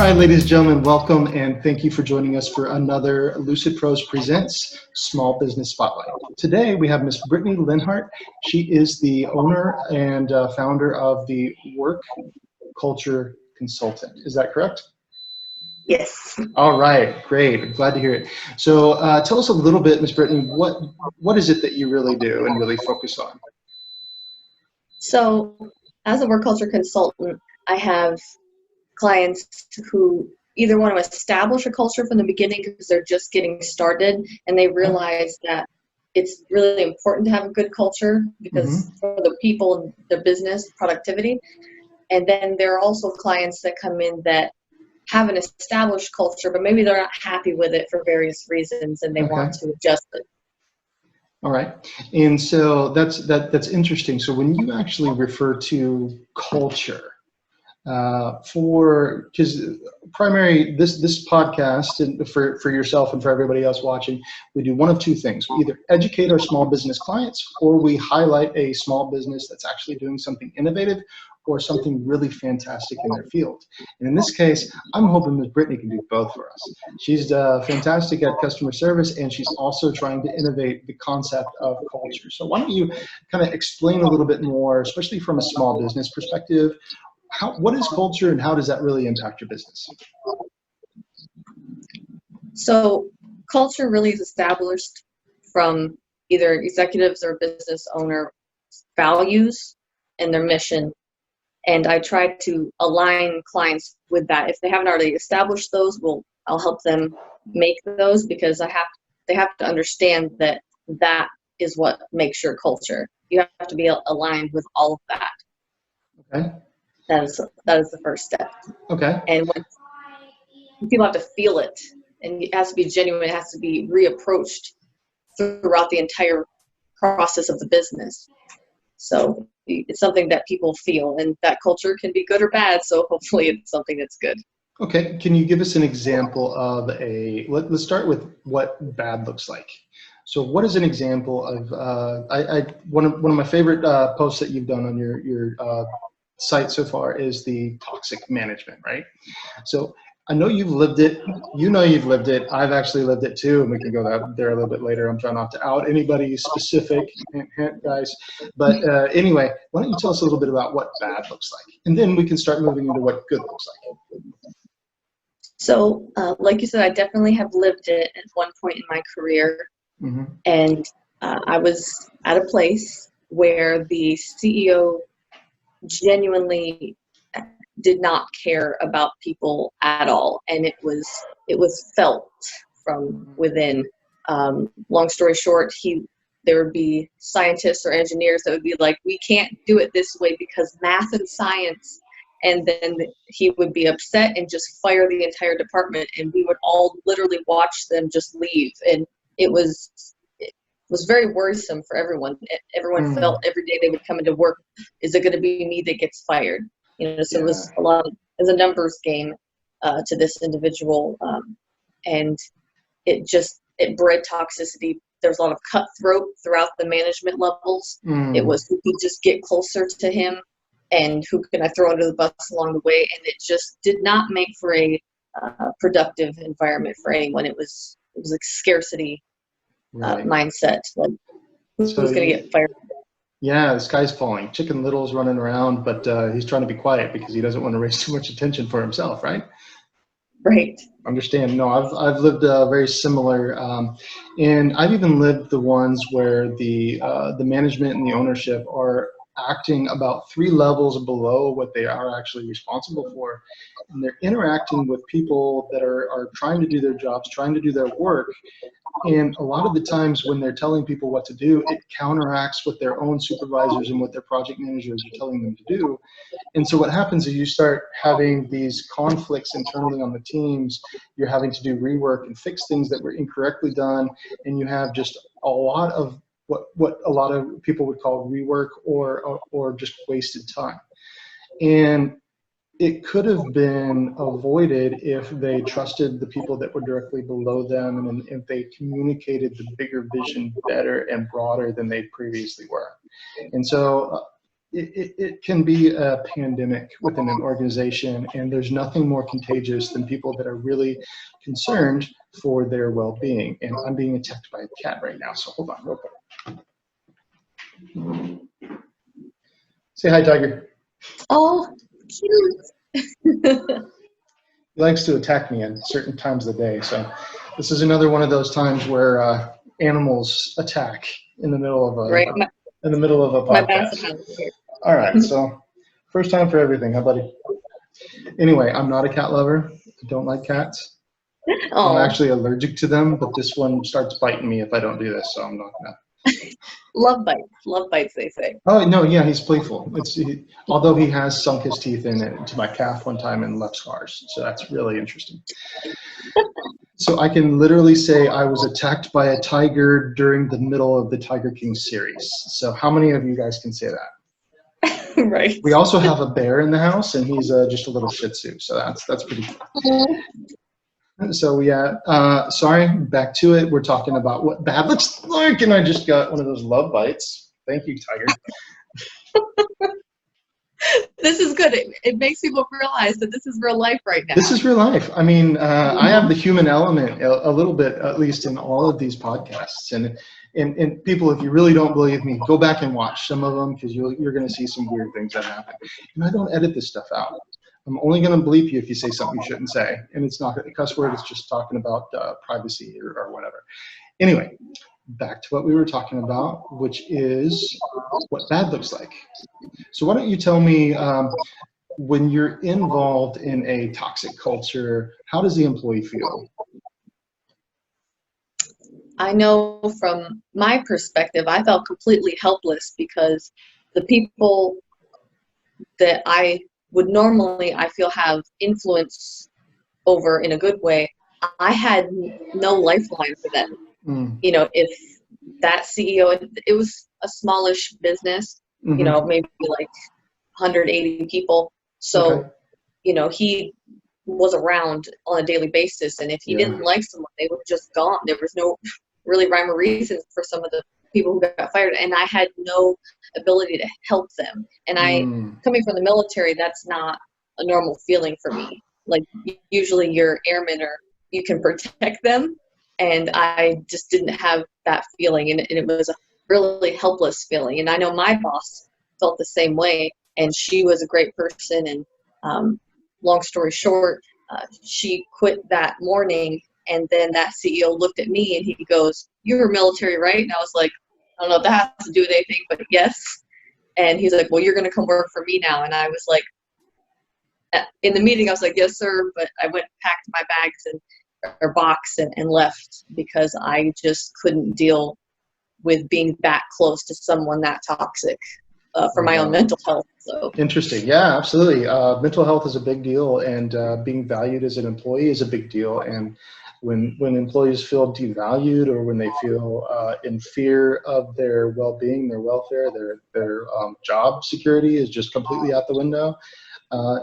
right, ladies and gentlemen, welcome and thank you for joining us for another Lucid Pros Presents Small Business Spotlight. Today we have Miss Brittinay Lenhart. She is the owner and founder of the Work Culture Consultant. Is that correct? Yes. All right, great. I'm glad to hear it. So tell us a little bit, Miss Brittinay, what is it that you really do and really focus on? So as a work culture consultant, I have clients who either want to establish a culture from the beginning because they're just getting started and they realize that it's really important to have a good culture because for the people, their business, productivity. And then there are also clients that come in that have an established culture, but maybe they're not happy with it for various reasons and they want to adjust it. All right, and so that's interesting. So when you actually refer to culture, because primary this podcast and for yourself and for everybody else watching, we do one of two things: we either educate our small business clients, or we highlight a small business that's actually doing something innovative or something really fantastic in their field. And in this case, I'm hoping Ms. Brittinay can do both for us. She's fantastic at customer service, and she's also trying to innovate the concept of culture. So why don't you kind of explain a little bit more, especially from a small business perspective, what is culture and how does that really impact your business? So culture really is established from either executives or business owner values and their mission. And I try to align clients with that. If they haven't already established those, I'll help them make those because they have to understand that that is what makes your culture. You have to be aligned with all of that. Okay. That is the first step. Okay. And when people have to feel it, and it has to be genuine, it has to be reapproached throughout the entire process of the business. So it's something that people feel, and that culture can be good or bad. So hopefully it's something that's good. Okay. Can you give us an example of let's start with what bad looks like. So what is an example of, one of my favorite posts that you've done on your site so far is the toxic management, right? So I know you've lived it. You know you've lived it. I've actually lived it too, and we can go there a little bit later. I'm trying not to out anybody specific, hint, guys. But anyway, why don't you tell us a little bit about what bad looks like, and then we can start moving into what good looks like. So, like you said, I definitely have lived it at one point in my career, and I was at a place where the CEO genuinely did not care about people at all, and it was felt from within. Long story short, there would be scientists or engineers that would be like, we can't do it this way because math and science, and then he would be upset and just fire the entire department, and we would all literally watch them just leave. And it was very worrisome for everyone. Everyone felt every day they would come into work, is it going to be me that gets fired? So it was a numbers game to this individual, and it bred toxicity. There's a lot of cutthroat throughout the management levels. It was who could just get closer to him and who can I throw under the bus along the way, and it just did not make for a productive environment for anyone. It was like scarcity mindset, like who's going to get fired. Yeah, the sky's falling. Chicken Little's running around, but he's trying to be quiet because he doesn't want to raise too much attention for himself, right? Right. Understand. No, I've lived very similar, and I've even lived the ones where the management and the ownership are acting about 3 levels below what they are actually responsible for, and they're interacting with people that are trying to do their jobs, trying to do their work. And a lot of the times when they're telling people what to do, it counteracts what their own supervisors and what their project managers are telling them to do. And so what happens is you start having these conflicts internally on the teams. You're having to do rework and fix things that were incorrectly done. And you have just a lot of what a lot of people would call rework or just wasted time. And it could have been avoided if they trusted the people that were directly below them, and if they communicated the bigger vision better and broader than they previously were. And so it can be a pandemic within an organization, and there's nothing more contagious than people that are really concerned for their well-being. And I'm being attacked by a cat right now, so hold on real quick. Say hi, Tiger. Oh, cute. He likes to attack me at certain times of the day, so this is another one of those times where animals attack in the middle of a My podcast. basset house here. All right, so first time for everything, huh, buddy? Anyway, I'm not a cat lover. I don't like cats. I'm actually allergic to them, but this one starts biting me if I don't do this, so I'm not gonna. Love bites, they say. Oh no, yeah, he's playful. Although he has sunk his teeth into my calf one time and left scars, so that's really interesting. So I can literally say I was attacked by a tiger during the middle of the Tiger King series. So how many of you guys can say that? Right. We also have a bear in the house, and he's just a little Shih Tzu, so that's pretty cool. So yeah, sorry, back to it. We're talking about what bad looks like, and I just got one of those love bites. Thank you, Tiger. This is good. It makes people realize that this is real life right now. This is real life. I mean, I have the human element a little bit, at least in all of these podcasts. And people, if you really don't believe me, go back and watch some of them, because you're going to see some weird things that happen. And I don't edit this stuff out. I'm only going to bleep you if you say something you shouldn't say. And it's not a cuss word. It's just talking about privacy or whatever. Anyway, back to what we were talking about, which is what bad looks like. So why don't you tell me, when you're involved in a toxic culture, how does the employee feel? I know from my perspective, I felt completely helpless because the people that I would normally, I feel, have influence over in a good way, I had no lifeline for them. You know, if that CEO, it was a smallish business, you know, maybe like 180 people. So, you know, he was around on a daily basis. And if he didn't like someone, they were just gone. There was no really rhyme or reason for some of the people who got fired. And I had no ability to help them. And coming from the military, that's not a normal feeling for me. Like, usually you're airmen, or you can protect them. And I just didn't have that feeling. And it was a really helpless feeling. And I know my boss felt the same way. And she was a great person. And long story short, she quit that morning. And then that CEO looked at me and he goes, "You're military, right?" And I was like, "I don't know if that has to do with anything, but yes." And he's like, "Well, you're going to come work for me now." And I was like, in the meeting, I was like, "Yes, sir." But I went and packed my bags or box and left, because I just couldn't deal with being that close to someone that toxic for my own mental health. So interesting. Yeah, absolutely. Mental health is a big deal, and being valued as an employee is a big deal. And when employees feel devalued, or when they feel in fear of their well-being, their welfare, their job security is just completely out the window,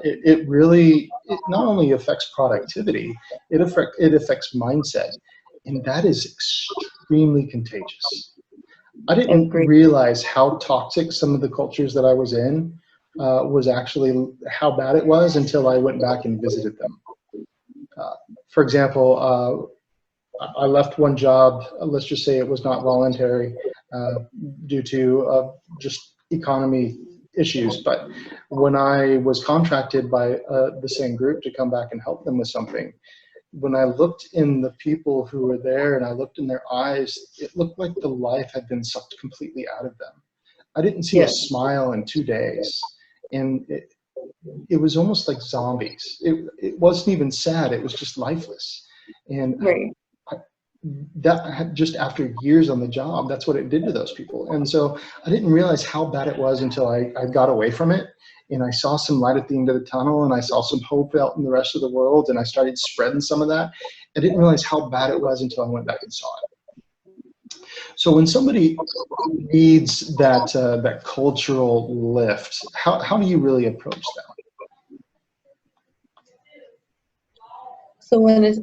it really not only affects productivity, it affects mindset, and that is extremely contagious. I didn't realize how toxic some of the cultures that I was in was actually, how bad it was, until I went back and visited them. For example, I left one job, let's just say it was not voluntary, due to just economy issues. But when I was contracted by the same group to come back and help them with something, when I looked in the people who were there and I looked in their eyes, it looked like the life had been sucked completely out of them. I didn't see a smile in 2 days. And it was almost like zombies. It wasn't even sad. It was just lifeless. And that just after years on the job, that's what it did to those people. And so I didn't realize how bad it was until I got away from it. And I saw some light at the end of the tunnel, and I saw some hope out in the rest of the world, and I started spreading some of that. I didn't realize how bad it was until I went back and saw it. So when somebody needs that cultural lift, how do you really approach that? So when a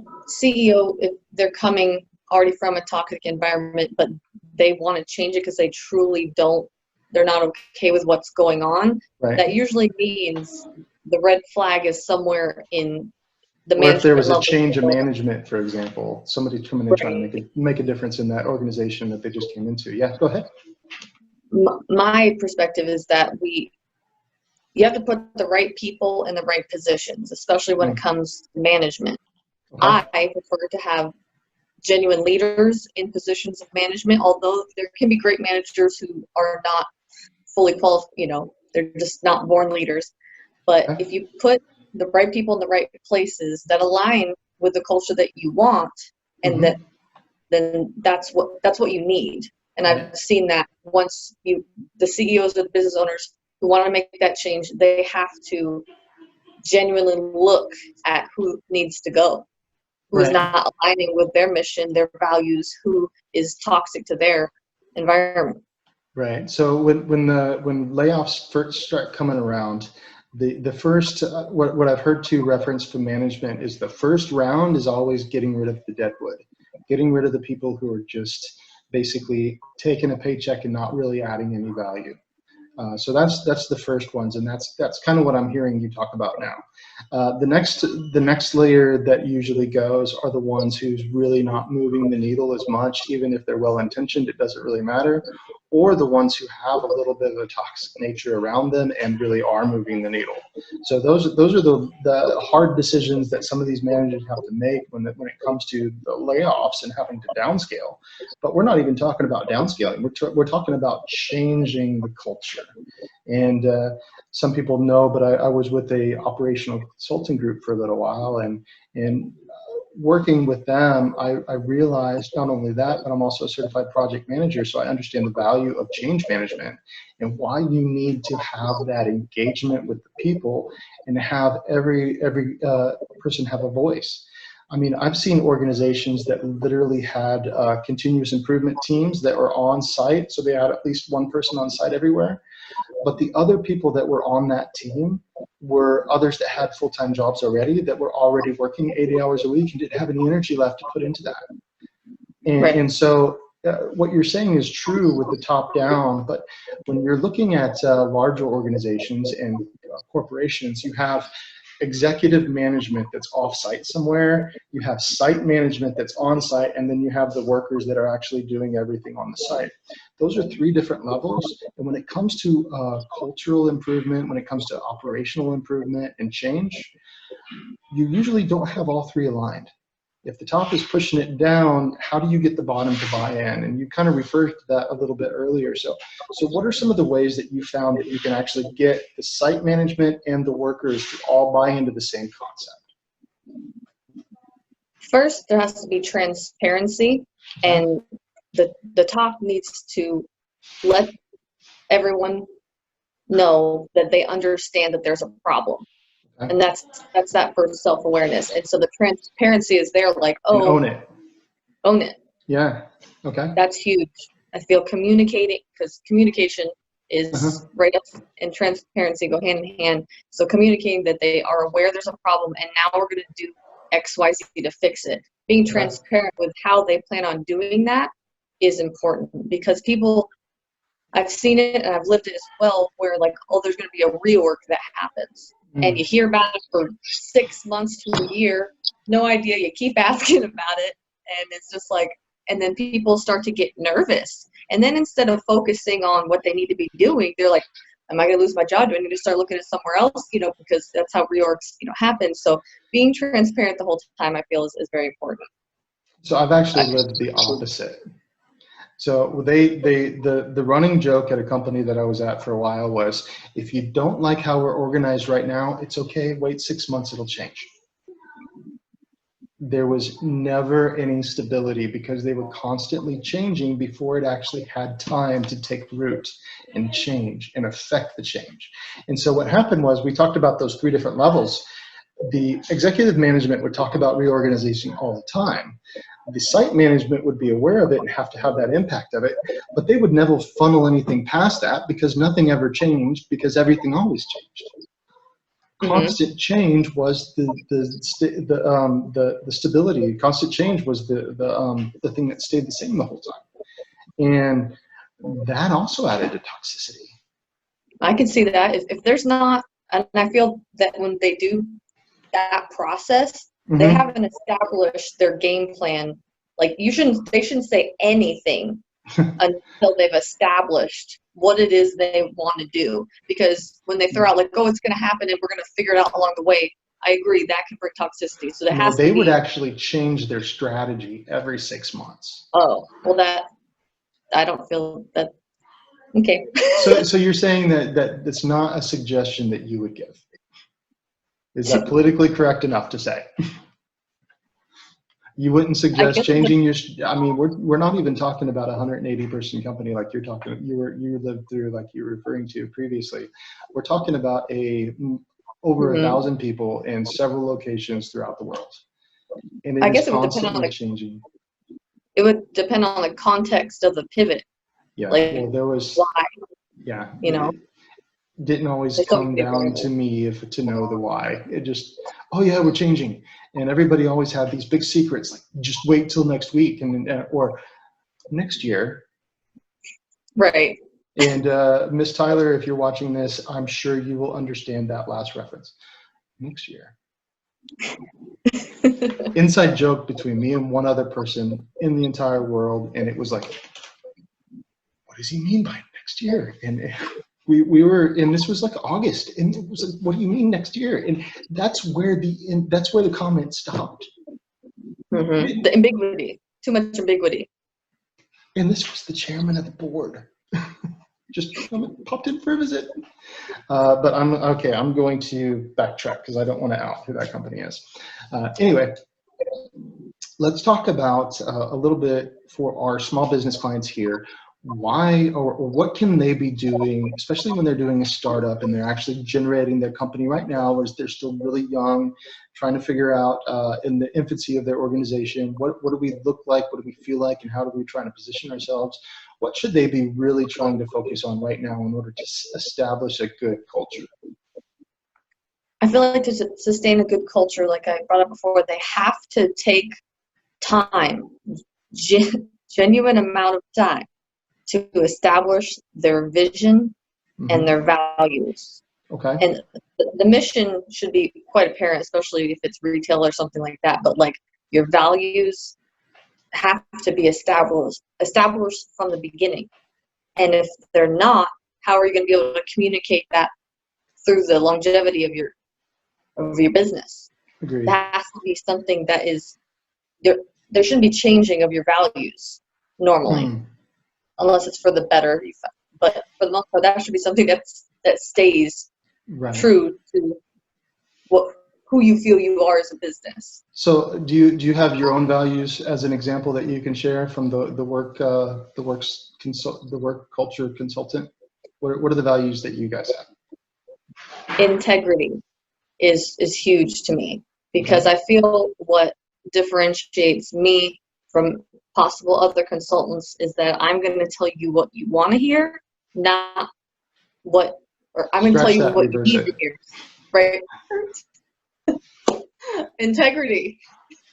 CEO, if they're coming already from a toxic environment, but they want to change it because they truly don't they're not okay with what's going on, Right. that usually means the red flag is somewhere in the Or management if there was a level. change of management, for example, somebody's coming in Right. trying to make a difference in that organization that they just came into. Yeah, go ahead. My perspective is that you have to put the right people in the right positions, especially when it comes to management. Okay. I prefer to have genuine leaders in positions of management, although there can be great managers who are not fully qualified, they're just not born leaders. But if you put the right people in the right places that align with the culture that you want, and then that's what you need. And I've seen that once the CEOs or the business owners who want to make that change, they have to genuinely look at who needs to go, who is not aligning with their mission, their values, who is toxic to their environment. Right. So when layoffs first start coming around, the first what I've heard to reference from management is the first round is always getting rid of the deadwood, getting rid of the people who are just basically taking a paycheck and not really adding any value. So that's the first ones, and that's kind of what I'm hearing you talk about now. The next layer that usually goes are the ones who's really not moving the needle as much, even if they're well intentioned, it doesn't really matter, or the ones who have a little bit of a toxic nature around them and really are moving the needle. So those are the hard decisions that some of these managers have to make when it comes to the layoffs and having to downscale. But we're not even talking about downscaling. We're talking about changing the culture. And some people know, but I was with a operational consulting group for a little while, and working with them, I realized not only that, but I'm also a certified project manager, so I understand the value of change management and why you need to have that engagement with the people and have every person have a voice. I mean, I've seen organizations that literally had continuous improvement teams that were on site, so they had at least one person on site everywhere. But the other people that were on that team were others that had full-time jobs already, that were already working 80 hours a week and didn't have any energy left to put into that. And so what you're saying is true with the top down, but when you're looking at larger organizations and corporations, you have executive management that's off-site somewhere, you have site management that's on-site, and then you have the workers that are actually doing everything on the site. Those are three different levels, and when it comes to cultural improvement, when it comes to operational improvement and change, you usually don't have all three aligned. If the top is pushing it down, how do you get the bottom to buy in? And you kind of referred to that a little bit earlier. So what are some of the ways that you found that you can actually get the site management and the workers to all buy into the same concept? First, there has to be transparency, and the top needs to let everyone know that they understand that there's a problem. And that's that first self-awareness. And so the transparency is there, like, oh, and own it. Yeah. Okay. That's huge. I feel communicating, because communication is right up, and transparency go hand in hand. So communicating that they are aware there's a problem, and now we're going to do X, Y, Z to fix it. Being transparent with how they plan on doing that is important, because people, I've seen it and I've lived it as well, where like, oh, there's going to be a rework that happens. And you hear about it for 6 months to a year, no idea, you keep asking about it, and it's just like, and then people start to get nervous. And then instead of focusing on what they need to be doing, they're like, am I going to lose my job? Do I need to start looking at somewhere else? Because that's how reorgs, happen. So being transparent the whole time, I feel is very important. So I've actually lived the opposite. So the running joke at a company that I was at for a while was, if you don't like how we're organized right now, it's okay, wait 6 months, it'll change. There was never any stability because they were constantly changing before it actually had time to take root and change and affect the change. And so what happened was, we talked about those three different levels. The executive management would talk about reorganization all the time. The site management would be aware of it and have to have that impact of it, but they would never funnel anything past that because nothing ever changed, because everything always changed. Constant change was the stability. Constant change was the thing that stayed the same the whole time. And that also added to toxicity. I can see that. If there's not, and I feel that when they do that process, they haven't established their game plan. Like they shouldn't say anything until they've established what it is they want to do. Because when they throw out like, oh, it's going to happen and we're going to figure it out along the way, I agree that can bring toxicity. So there has to be. They would actually change their strategy every 6 months. Oh, well, that I don't feel that. Okay. So you're saying that it's not a suggestion that you would give. Is that politically correct enough to say? You wouldn't suggest changing your, I mean, we're not even talking about a 180-person company like you're talking, you lived through, like you were referring to previously. We're talking about over 1,000 people in several locations throughout the world. And I guess it would depend on changing. It would depend on the context of the pivot. Yeah, like, well, there was, why? Yeah, you know, it didn't always come down to me to know the why. It just, oh yeah, we're changing. And everybody always had these big secrets, like just wait till next week or next year. Right. And Miss Tyler, if you're watching this, I'm sure you will understand that last reference. Next year. Inside joke between me and one other person in the entire world. And it was like, what does he mean by next year? And we were, and this was like August, and it was like, what do you mean next year? And that's where the comment stopped. The ambiguity, too much ambiguity. And this was the chairman of the board. Just popped in for a visit. But I'm going to backtrack because I don't want to out who that company is. Anyway, let's talk about a little bit for our small business clients here. Why or what can they be doing, especially when they're doing a startup and they're actually generating their company right now, as they're still really young, trying to figure out in the infancy of their organization, what do we look like, what do we feel like, and how do we try to position ourselves? What should they be really trying to focus on right now in order to establish a good culture? I feel like to sustain a good culture, like I brought up before, they have to take time, genuine amount of time, to establish their vision and their values. Okay. And the mission should be quite apparent, especially if it's retail or something like that. But like your values have to be established from the beginning. And if they're not, how are you going to be able to communicate that through the longevity of your business? Agreed. That has to be something that is there. There shouldn't be changing of your values normally. Unless it's for the better, but for the most part, that should be something that stays true to who you feel you are as a business. So, do you have your own values as an example that you can share from the work culture consultant? What are the values that you guys have? Integrity is huge to me because I feel what differentiates me from possible other consultants is that I'm going to tell you what you want to hear, not what, or I'm going to tell you what you need to hear, right? Integrity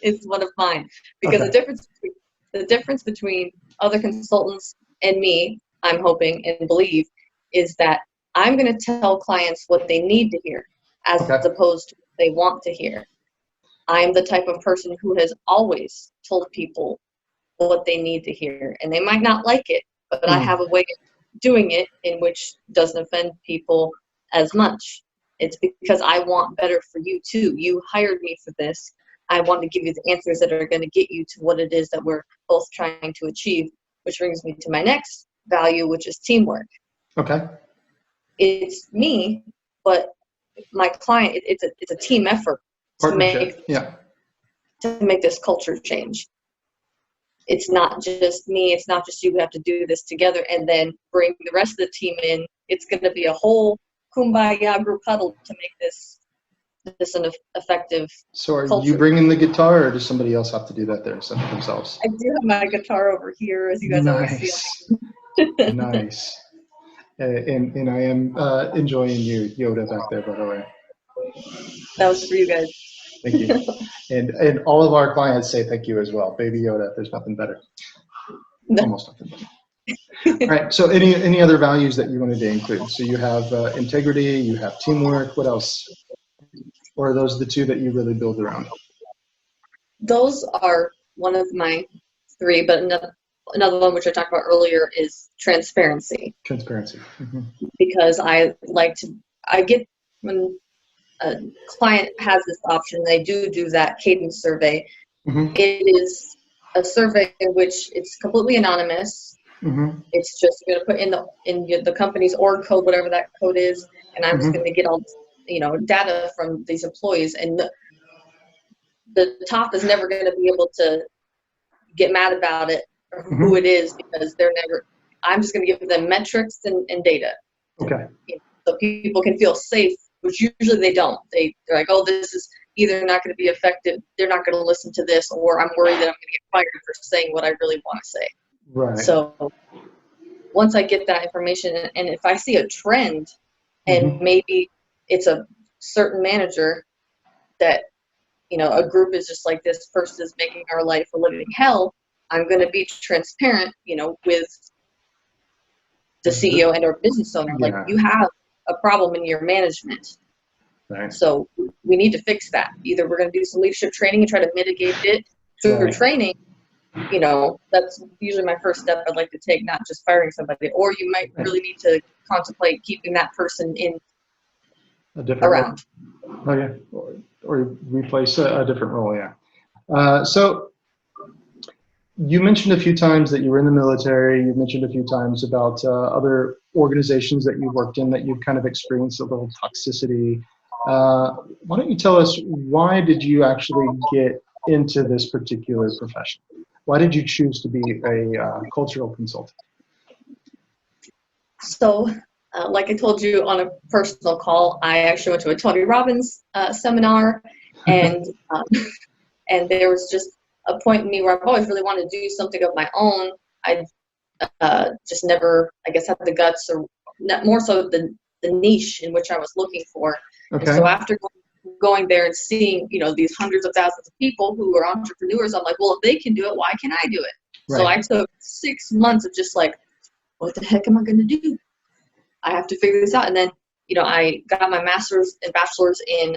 is one of mine because the difference between other consultants and me, I'm hoping and believe, is that I'm going to tell clients what they need to hear as opposed to what they want to hear. I'm the type of person who has always told people what they need to hear, and they might not like it, but I have a way of doing it in which doesn't offend people as much. It's because I want better for you too. You hired me for this. I want to give you the answers that are going to get you to what it is that we're both trying to achieve, which brings me to my next value, which is teamwork. Okay. It's me, but my client, it's a team effort to make this culture change. It's not just me. It's not just you. We have to do this together and then bring the rest of the team in. It's going to be a whole kumbaya group huddle to make this an effective So are culture. You bringing the guitar, or does somebody else have to do that there themselves? I do have my guitar over here, as you guys always see. Nice. And I am enjoying your Yoda back there, by the way. That was for you guys. Thank you. And all of our clients say thank you as well. Baby Yoda, there's nothing better. Almost nothing better. All right. So any other values that you wanted to include? So you have integrity, you have teamwork. What else? Or are those the two that you really build around? Those are one of my three, but another one which I talked about earlier is transparency. Transparency. Mm-hmm. Because I get when a client has this option, they do that cadence survey. Mm-hmm. It is a survey in which it's completely anonymous. Mm-hmm. It's just going to put in the company's org code, whatever that code is, and I'm just going to get all data from these employees, and the top is never going to be able to get mad about it or who it is, because I'm just going to give them metrics and data. Okay. So people can feel safe, which usually they don't. They're like, oh, this is either not going to be effective, they're not going to listen to this, or I'm worried that I'm going to get fired for saying what I really want to say. Right. So once I get that information, and if I see a trend, and maybe it's a certain manager that, a group is just like, this person is making our life a living hell, I'm going to be transparent, with the CEO and or business owner. Yeah. Like, you have a problem in your management. Right. So we need to fix that. Either we're going to do some leadership training and try to mitigate it through training. That's usually my first step I'd like to take, not just firing somebody. Or you might really need to contemplate keeping that person in around. Oh, yeah. Or replace a different role, yeah. So you mentioned a few times that you were in the military. You mentioned a few times about other organizations that you worked in that you've kind of experienced a little toxicity. Why don't you tell us, why did you actually get into this particular profession? Why did you choose to be a cultural consultant? So, like I told you on a personal call, I actually went to a Tony Robbins seminar, and there was just a point in me where I've always really wanted to do something of my own. I just never, I guess, had the guts, or not, more so the niche in which I was looking for. Okay. And so after going there and seeing, these hundreds of thousands of people who are entrepreneurs, I'm like, well, if they can do it, why can't I do it? Right. So I took 6 months of just like, what the heck am I going to do? I have to figure this out. And then, I got my master's and bachelor's in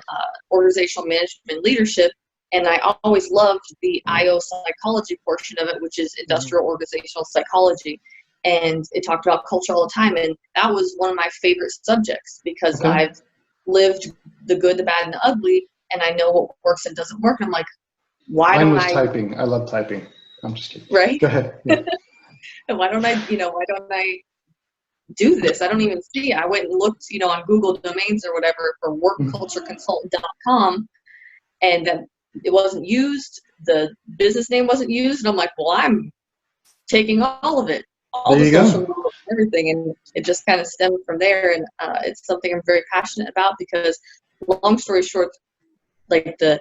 organizational management leadership. And I always loved the IO psychology portion of it, which is industrial organizational psychology. And it talked about culture all the time. And that was one of my favorite subjects, because I've lived the good, the bad, and the ugly, and I know what works and doesn't work. And I'm like, Mine was typing. I love typing. I'm just kidding. Right? Go ahead. Yeah. And why don't I do this? I don't even see. I went and looked, on Google domains or whatever for workcultureconsultant.com, and then it wasn't used. The business name wasn't used. And I'm like, well, I'm taking all of it, all the social media, everything. And it just kind of stemmed from there. And it's something I'm very passionate about, because, long story short, like, the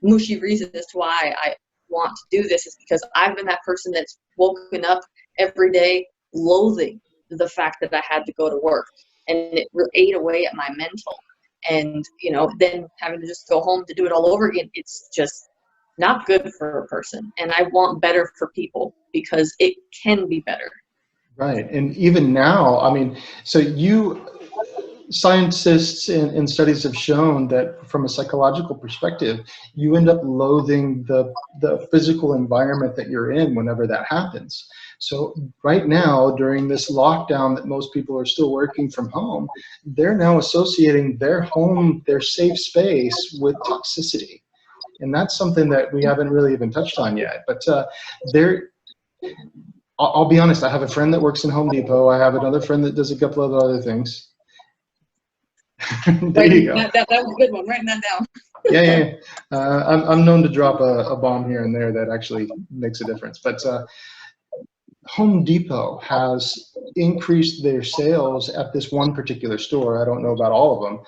mushy reason as to why I want to do this is because I've been that person that's woken up every day loathing the fact that I had to go to work, and it ate away at my mental. And, then having to just go home to do it all over again, it's just not good for a person. And I want better for people, because it can be better. Right. And even now, I mean, so scientists and studies have shown that from a psychological perspective, you end up loathing the physical environment that you're in whenever that happens. So right now, during this lockdown that most people are still working from home, they're now associating their home, their safe space, with toxicity. And that's something that we haven't really even touched on yet. But I'll be honest, I have a friend that works in Home Depot. I have another friend that does a couple of other things. There you go. That was a good one. Writing that down. Yeah. I'm known to drop a bomb here and there that actually makes a difference. But Home Depot has increased their sales at this one particular store. I don't know about all of them,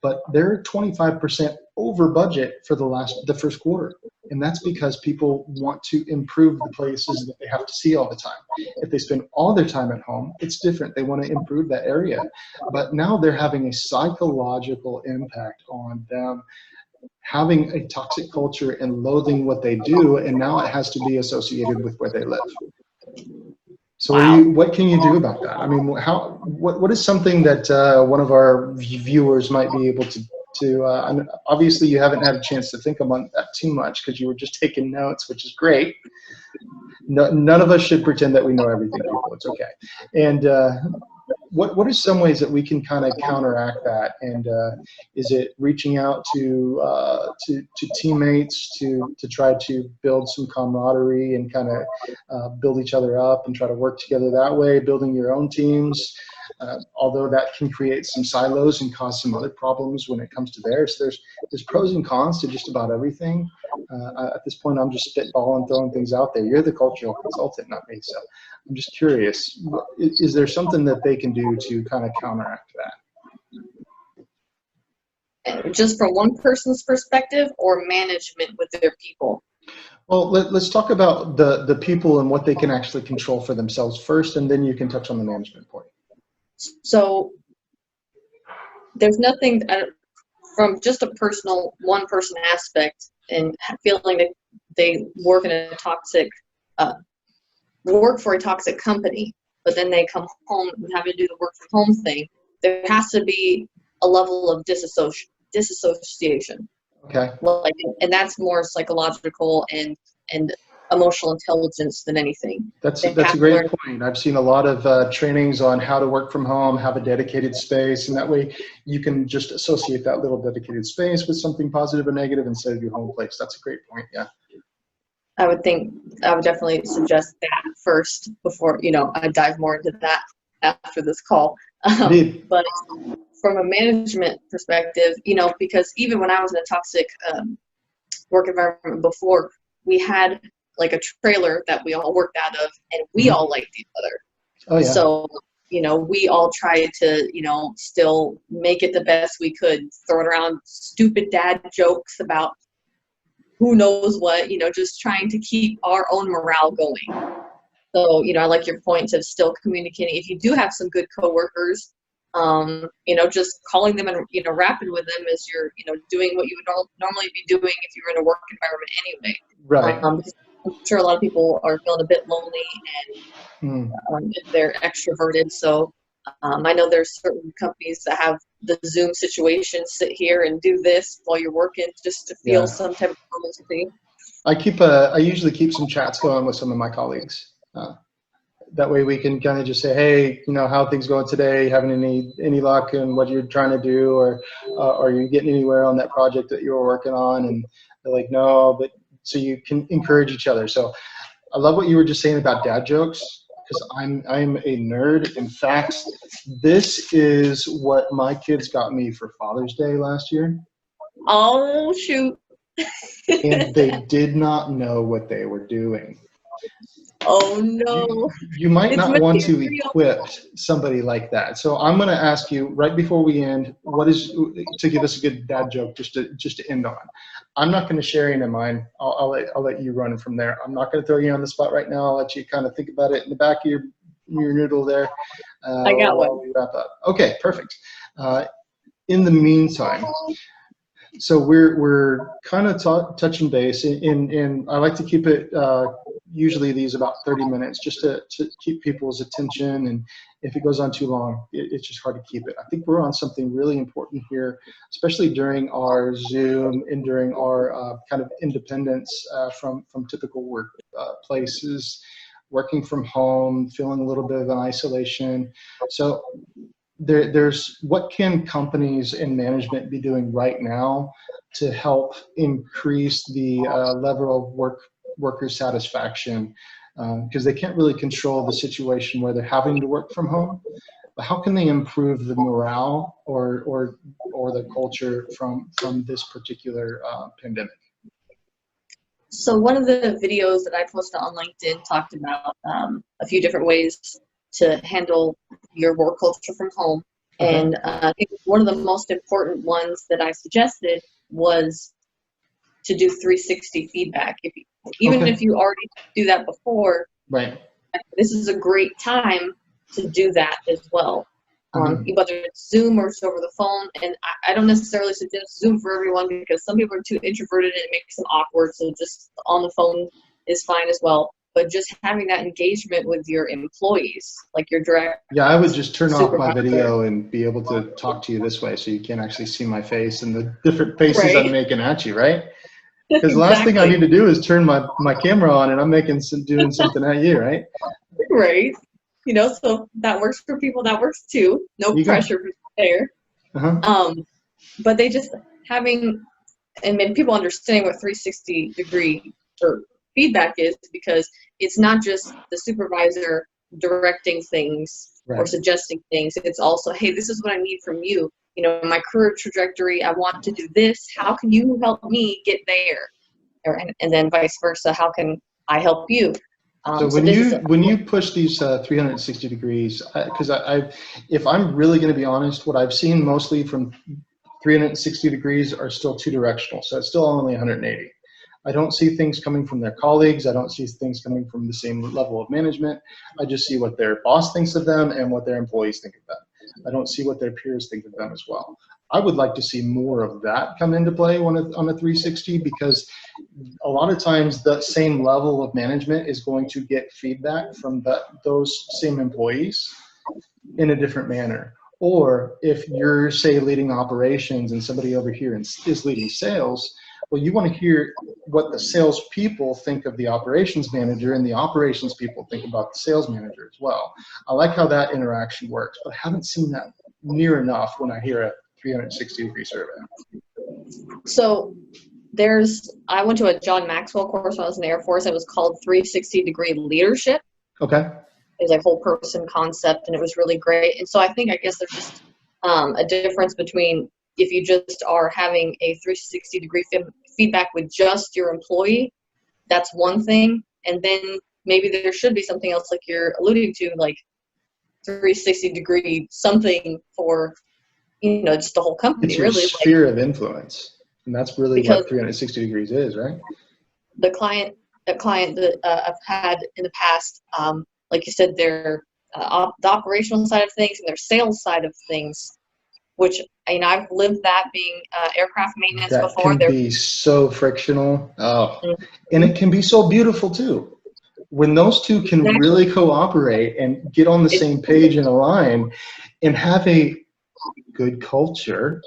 but they're 25% over budget for the first quarter. And that's because people want to improve the places that they have to see all the time. If they spend all their time at home, it's different. They want to improve that area. But now they're having a psychological impact on them, having a toxic culture and loathing what they do. And now it has to be associated with where they live. So Wow. what can you do about that? I mean, what is something that one of our viewers might be able to and obviously you haven't had a chance to think about that too much because you were just taking notes, which is great. No, none of us should pretend that we know everything, people. It's okay. And what are some ways that we can kind of counteract that? And is it reaching out to teammates to try to build some camaraderie and kind of build each other up and try to work together that way, building your own teams? Although that can create some silos and cause some other problems when it comes to theirs. There's pros and cons to just about everything. At this point, I'm just spitballing, throwing things out there. You're the cultural consultant, not me. So I'm just curious, is there something that they can do to kind of counteract that? Just from one person's perspective or management with their people? Well, let's talk about the people and what they can actually control for themselves first, and then you can touch on the management point. So there's nothing from just a one person aspect and feeling that they work in a toxic, work for a toxic company, but then they come home and have to do the work from home thing. There has to be a level of disassociation. Okay. And that's more psychological and emotional intelligence than anything. That's a great point. I've seen a lot of trainings on how to work from home, have a dedicated space, and that way you can just associate that little dedicated space with something positive or negative instead of your home place. That's a great point. Yeah. I would definitely suggest that first before, I dive more into that after this call. But from a management perspective, because even when I was in a toxic work environment before, we had like a trailer that we all worked out of, and we all liked each other. Oh, yeah. So, we all tried to, still make it the best we could, throwing around stupid dad jokes about who knows what, just trying to keep our own morale going. So, I like your point of still communicating. If you do have some good coworkers, just calling them and, rapping with them as you're, doing what you would normally be doing if you were in a work environment anyway. Right. I'm sure a lot of people are feeling a bit lonely and they're extroverted. So I know there's certain companies that have the Zoom situation, sit here and do this while you're working just to feel some type of normalcy. I usually keep some chats going with some of my colleagues. That way we can kind of just say, hey, how are things going today? Having any luck in what you're trying to do, or are you getting anywhere on that project that you were working on? And they're like, no, but so you can encourage each other. So I love what you were just saying about dad jokes, because I'm a nerd. In fact, this is what my kids got me for Father's Day last year. Oh, shoot. And they did not know what they were doing. Oh, no. You might not want to equip somebody like that. So I'm going to ask you right before we end, what is, to give us a good dad joke just to end on. I'm not going to share any of mine. I'll let you run from there. I'm not going to throw you on the spot right now. I'll let you kind of think about it in the back of your noodle there. I got one. We wrap up. Okay, perfect. In the meantime, so we're kind of touching base, and I like to keep it usually these about 30 minutes just to keep people's attention, and if it goes on too long, it's just hard to keep it. I think we're on something really important here, especially during our Zoom and during our kind of independence from typical work places, working from home, feeling a little bit of an isolation. So there's what can companies and management be doing right now to help increase the level of worker satisfaction, because they can't really control the situation where they're having to work from home, but how can they improve the morale or the culture from this particular pandemic? So one of the videos that I posted on LinkedIn talked about a few different ways to handle your work culture from home. Okay. And I think one of the most important ones that I suggested was to do 360 feedback. Even if you already do that before, right? This is a great time to do that as well. Whether it's Zoom or it's over the phone. And I don't necessarily suggest Zoom for everyone because some people are too introverted and it makes them awkward. So just on the phone is fine as well. but just having that engagement with your employees, like your direct. Yeah, I would just turn off my supervisor. video and be able to talk to you this way so you can't actually see my face and the different faces Right. I'm making at you, right? Because the last thing I need to do is turn my camera on and I'm doing something at you, right? Right. You know, so that works for people. That works too. No pressure there. But they just having, and then people understanding what 360-degree or feedback is, because it's not just the supervisor directing things or suggesting things. It's also, hey, this is what I need from you. You know, my career trajectory, I want to do this. How can you help me get there? And then vice versa. How can I help you? So when you push these 360 degrees, because if I'm really going to be honest, what I've seen mostly from 360 degrees are still two directional. So it's still only 180. I don't see things coming from their colleagues. I don't see things coming from the same level of management. I just see what their boss thinks of them and what their employees think of them. I don't see what their peers think of them as well. I would like to see more of that come into play on a 360, because a lot of times the same level of management is going to get feedback from those same employees in a different manner. Or if you're, say, leading operations and somebody over here is leading sales, well, you want to hear what the sales people think of the operations manager, and the operations people think about the sales manager as well. I like how that interaction works, but I haven't seen that near enough when I hear a 360-degree survey. So I went to a John Maxwell course when I was in the Air Force. It was called 360-degree leadership. Okay. It was a whole person concept, and it was really great. And so I guess there's just a difference between if you just are having a 360-degree feedback with just your employee, that's one thing. And then maybe there should be something else, like you're alluding to, like 360-degree something for, just the whole company. It's your really sphere of influence. And that's really what 360 degrees is, right? The client that I've had in the past, like you said, their the operational side of things and their sales side of things, which I've lived that, being aircraft maintenance before. That can be so frictional. Oh, and it can be so beautiful too. When those two can really cooperate and get on the same page and align and have a good culture,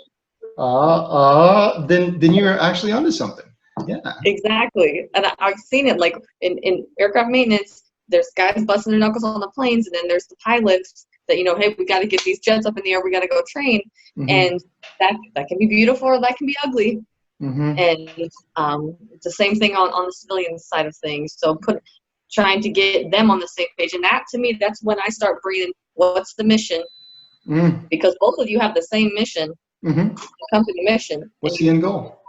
then you're actually onto something. Yeah. Exactly. And I've seen it, like in aircraft maintenance, there's guys busting their knuckles on the planes, and then there's the pilots that, hey, we got to get these jets up in the air, we got to go train. And that can be beautiful, or that can be ugly. And it's the same thing on the civilian side of things. So trying to get them on the same page. And that, to me, that's when I start breathing, what's the mission? Because both of you have the same mission, the company mission. What's the end goal?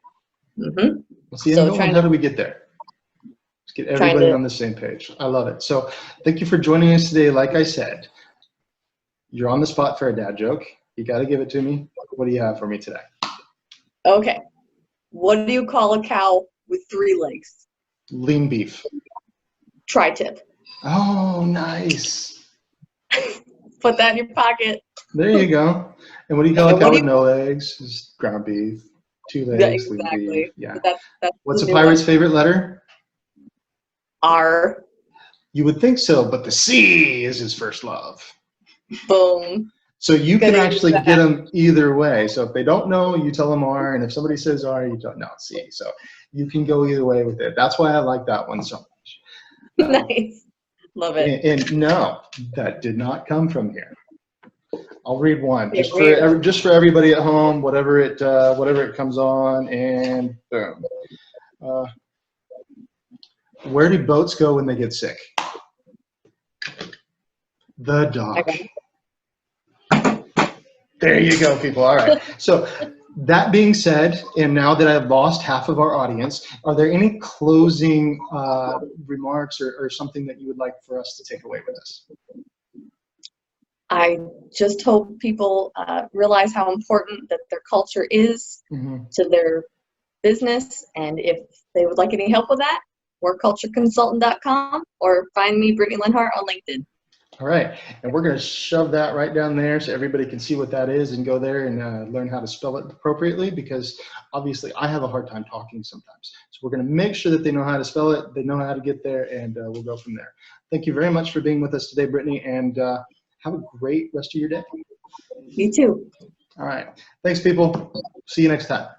What's the end goal, and how do we get there? Let's get everybody on the same page. I love it. So thank you for joining us today. Like I said, you're on the spot for a dad joke. You got to give it to me. What do you have for me today? Okay. What do you call a cow with 3 legs? Lean beef. Tri-tip. Oh, nice. Put that in your pocket. There you go. And what do you call a cow with no legs? Just ground beef. 2 legs, exactly. Lean beef. Yeah. That's what's a pirate's favorite letter? R. You would think so, but the C is his first love. Boom. So you can actually get them either way. So if they don't know, you tell them R, and if somebody says R, you don't know, C. So you can go either way with it. That's why I like that one so much. Nice. Love it. And no, that did not come from here. I'll read one just for everybody at home, whatever it comes on, and boom. Where do boats go when they get sick? The dock. There you go, people. All right. So that being said, and now that I've lost half of our audience, are there any closing remarks or something that you would like for us to take away with us? I just hope people realize how important that their culture is to their business. And if they would like any help with that, workcultureconsultant.com, or find me, Brittinay Lenhart, on LinkedIn. All right, and we're going to shove that right down there so everybody can see what that is and go there and learn how to spell it appropriately, because obviously I have a hard time talking sometimes. So we're going to make sure that they know how to spell it, they know how to get there, and we'll go from there. Thank you very much for being with us today, Brittany, and have a great rest of your day. You too. All right, thanks, people. See you next time.